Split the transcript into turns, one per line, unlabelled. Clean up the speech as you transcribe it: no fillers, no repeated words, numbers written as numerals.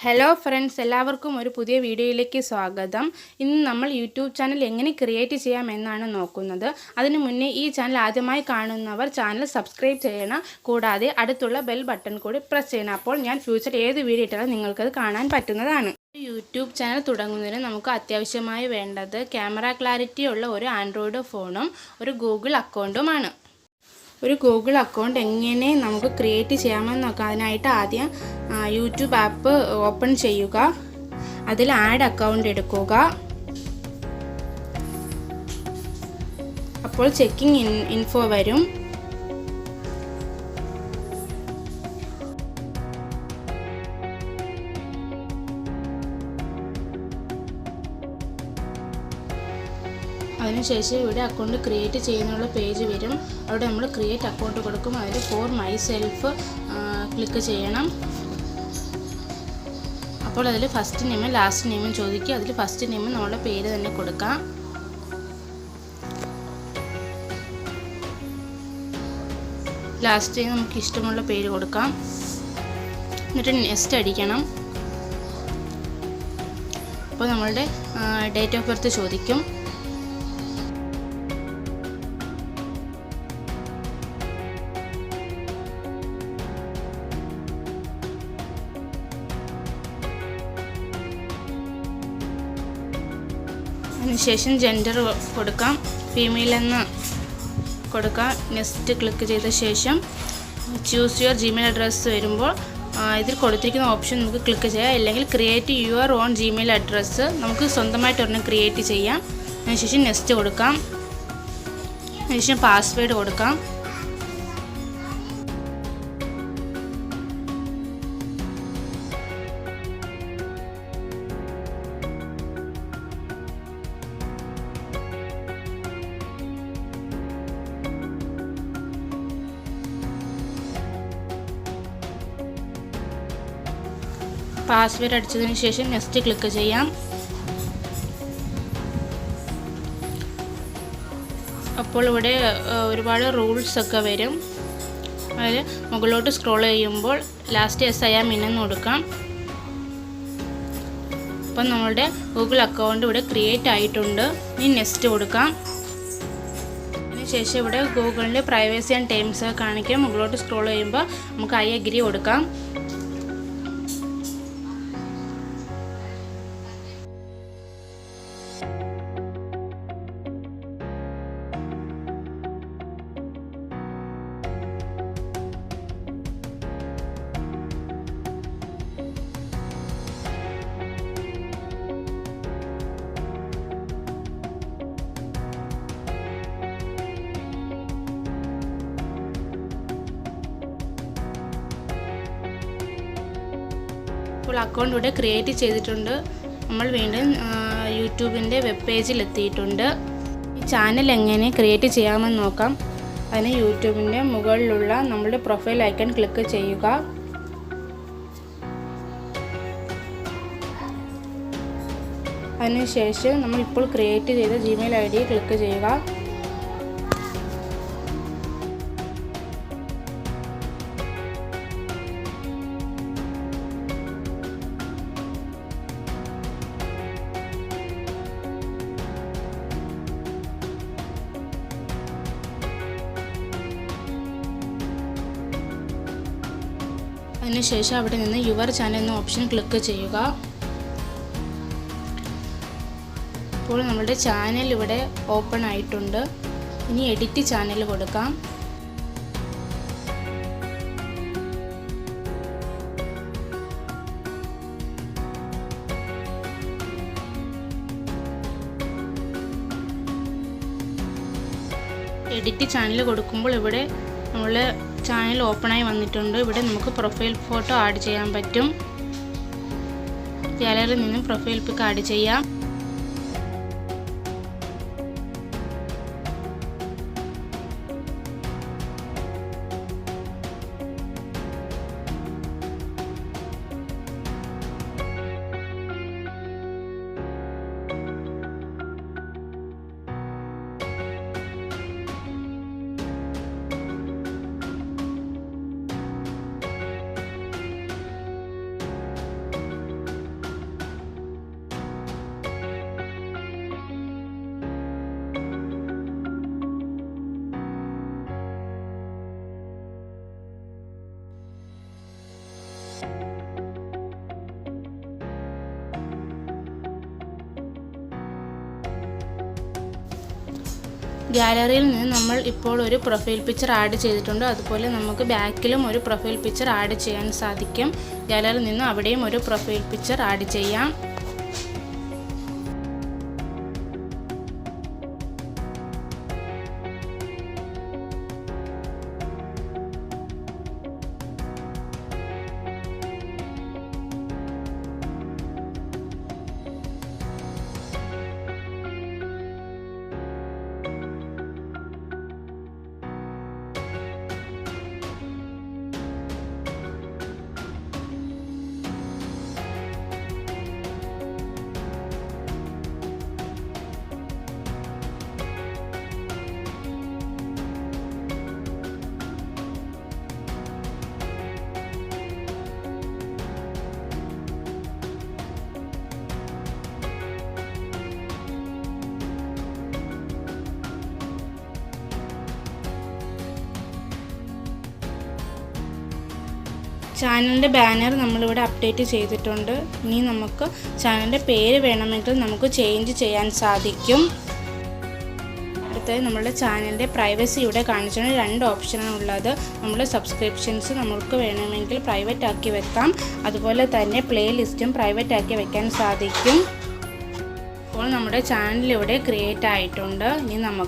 Hello friends, എല്ലാവർക്കും ഒരു പുതിയ വീഡിയോയിലേക്ക് സ്വാഗതം. ഇന്ന് നമ്മൾ യൂട്യൂബ് ചാനൽ എങ്ങനെ ക്രിയേറ്റ് ചെയ്യാമെന്നാണ് നോക്കുന്നത്. അതിനു മുന്നേ ഈ ചാനൽ ആദ്യമായി കാണുന്നവർ ചാനൽ സബ്സ്ക്രൈബ് ചെയ്യണം. കൂടാതെ അടുത്തുള്ള ബെൽ ബട്ടൺ കൂടി പ്രസ് ചെയ്യണം. അപ്പോൾ ഞാൻ ഫ്യൂച്ചർ ഏത് വീഡിയോ ഇട്ടാലും നിങ്ങൾക്കത് കാണാൻ പറ്റുന്നതാണ്. യൂട്യൂബ് ചാനൽ തുടങ്ങുന്നതിന് നമുക്ക് അത്യാവശ്യമായി വേണ്ടത് ക്യാമറ ക്ലാരിറ്റി ഉള്ള ഒരു ആൻഡ്രോയിഡ് ഫോണും ഒരു ഗൂഗിൾ അക്കൗണ്ടുമാണ്. ഒരു ഗൂഗിൾ അക്കൗണ്ട് എങ്ങനെ നമുക്ക് ക്രിയേറ്റ് ചെയ്യാമെന്ന് നോക്കാം. അതിനായിട്ട് ആദ്യം യൂട്യൂബ് ആപ്പ് ഓപ്പൺ ചെയ്യുക. അതിൽ ആഡ് അക്കൗണ്ട് എടുക്കുക. അപ്പോൾ ചെക്കിംഗ് ഇൻഫോ വരും. അതിനുശേഷം ഇവിടെ അക്കൗണ്ട് ക്രിയേറ്റ് ചെയ്യുന്നുള്ള പേജ് വരും. അവിടെ നമ്മൾ ക്രിയേറ്റ് അക്കൗണ്ട് കൊടുക്കും. അതിൽ ഫോർ മൈ സെൽഫ് ക്ലിക്ക് ചെയ്യണം. അപ്പോൾ അതിൽ ഫസ്റ്റ് നെയിമും ലാസ്റ്റ് നെയിമും ചോദിക്കുക. അതിൽ ഫസ്റ്റ് നെയിം നമ്മുടെ പേര് തന്നെ കൊടുക്കാം. ലാസ്റ്റ് നമുക്ക് ഇഷ്ടമുള്ള പേര് കൊടുക്കാം. എന്നിട്ട് നെക്സ്റ്റ് അടിക്കണം. അപ്പോൾ നമ്മളുടെ ഡേറ്റ് ഓഫ് ബർത്ത് ചോദിക്കും. അതിനുശേഷം ജെൻഡർ കൊടുക്കാം. ഫീമെയിൽ എന്ന് കൊടുക്കാം. നെക്സ്റ്റ് ക്ലിക്ക് ചെയ്ത ശേഷം ചൂസ് യുവർ ജിമെയിൽ അഡ്രസ്സ് വരുമ്പോൾ ഇതിൽ കൊടുത്തിരിക്കുന്ന ഓപ്ഷൻ നമുക്ക് ക്ലിക്ക് ചെയ്യാം. അല്ലെങ്കിൽ create your own Gmail address നമുക്ക് സ്വന്തമായിട്ട് ഒരെണ്ണം ക്രിയേറ്റ് ചെയ്യാം. അതിനുശേഷം നെക്സ്റ്റ് കൊടുക്കാം. അതിനുശേഷം പാസ്വേഡ് കൊടുക്കാം. പാസ്വേഡ് അടിച്ചതിന് ശേഷം നെക്സ്റ്റ് ക്ലിക്ക് ചെയ്യാം. അപ്പോൾ ഇവിടെ ഒരുപാട് റൂൾസ് ഒക്കെ വരും. അതിൽ മുകളിലോട്ട് സ്ക്രോൾ ചെയ്യുമ്പോൾ last yes I am in എന്ന് കൊടുക്കാം. അപ്പം നമ്മളുടെ ഗൂഗിൾ അക്കൗണ്ട് ഇവിടെ ക്രിയേറ്റ് ആയിട്ടുണ്ട്. ഇനി നെക്സ്റ്റ് കൊടുക്കാം. അതിനുശേഷം ഇവിടെ ഗൂഗിളിൻ്റെ പ്രൈവസി ആൻഡ് ടേംസ് കാണിക്കാം. മുകളിലോട്ട് സ്ക്രോൾ ചെയ്യുമ്പോൾ നമുക്ക് ഐ അഗ്രി കൊടുക്കാം. ഇപ്പോൾ അക്കൗണ്ട് ഇവിടെ ക്രിയേറ്റ് ചെയ്തിട്ടുണ്ട്. നമ്മൾ വീണ്ടും യൂട്യൂബിൻ്റെ വെബ് പേജിൽ എത്തിയിട്ടുണ്ട്. ഈ ചാനൽ എങ്ങനെ ക്രിയേറ്റ് ചെയ്യാമെന്ന് നോക്കാം. അതിന് യൂട്യൂബിൻ്റെ മുകളിലുള്ള നമ്മുടെ പ്രൊഫൈൽ ഐക്കൺ ക്ലിക്ക് ചെയ്യുക. അതിനുശേഷം നമ്മൾ ഇപ്പോൾ ക്രിയേറ്റ് ചെയ്ത ജിമെയിൽ ഐ ഡി ക്ലിക്ക് ചെയ്യുക. അതിനുശേഷം അവിടെ നിന്ന് യുവർ ചാനൽ എന്ന ഓപ്ഷൻ ക്ലിക്ക് ചെയ്യുക. ഇപ്പോൾ നമ്മുടെ ചാനൽ ഇവിടെ ഓപ്പൺ ആയിട്ടുണ്ട്. ഇനി എഡിറ്റ് ചാനൽ കൊടുക്കാം. എഡിറ്റ് ചാനൽ കൊടുക്കുമ്പോൾ ഇവിടെ നമ്മൾ ചാനൽ ഓപ്പണായി വന്നിട്ടുണ്ട്. ഇവിടെ നമുക്ക് പ്രൊഫൈൽ ഫോട്ടോ ആഡ് ചെയ്യാൻ പറ്റും. ഗാലറിയിൽ നിന്നും പ്രൊഫൈൽ പിക്ക് ആഡ് ചെയ്യാം. ഗാലറിയിൽ നിന്ന് നമ്മൾ ഇപ്പോൾ ഒരു പ്രൊഫൈൽ പിക്ചർ ആഡ് ചെയ്തിട്ടുണ്ട്. അതുപോലെ നമുക്ക് ബാക്കിലും ഒരു പ്രൊഫൈൽ പിക്ചർ ആഡ് ചെയ്യാൻ സാധിക്കും. ഗാലറിയിൽ നിന്ന് അവിടെയും ഒരു പ്രൊഫൈൽ പിക്ചർ ആഡ് ചെയ്യാം. ചാനലിൻ്റെ ബാനർ നമ്മളിവിടെ അപ്ഡേറ്റ് ചെയ്തിട്ടുണ്ട്. ഇനി നമുക്ക് ചാനലിൻ്റെ പേര് വേണമെങ്കിൽ നമുക്ക് ചേഞ്ച് ചെയ്യാൻ സാധിക്കും. അടുത്തത് നമ്മളുടെ ചാനലിൻ്റെ പ്രൈവസി ഇവിടെ കാണിച്ചിട്ടുണ്ട്. 2 ഓപ്ഷനാണ് ഉള്ളത്. നമ്മുടെ സബ്സ്ക്രിപ്ഷൻസ് നമുക്ക് വേണമെങ്കിൽ പ്രൈവറ്റ് ആക്കി വെക്കാം. അതുപോലെ തന്നെ പ്ലേ ലിസ്റ്റും പ്രൈവറ്റ് ആക്കി വെക്കാൻ സാധിക്കും. അപ്പോൾ നമ്മുടെ ചാനൽ ഇവിടെ ക്രിയേറ്റ് ആയിട്ടുണ്ട്. ഇനി നമുക്ക്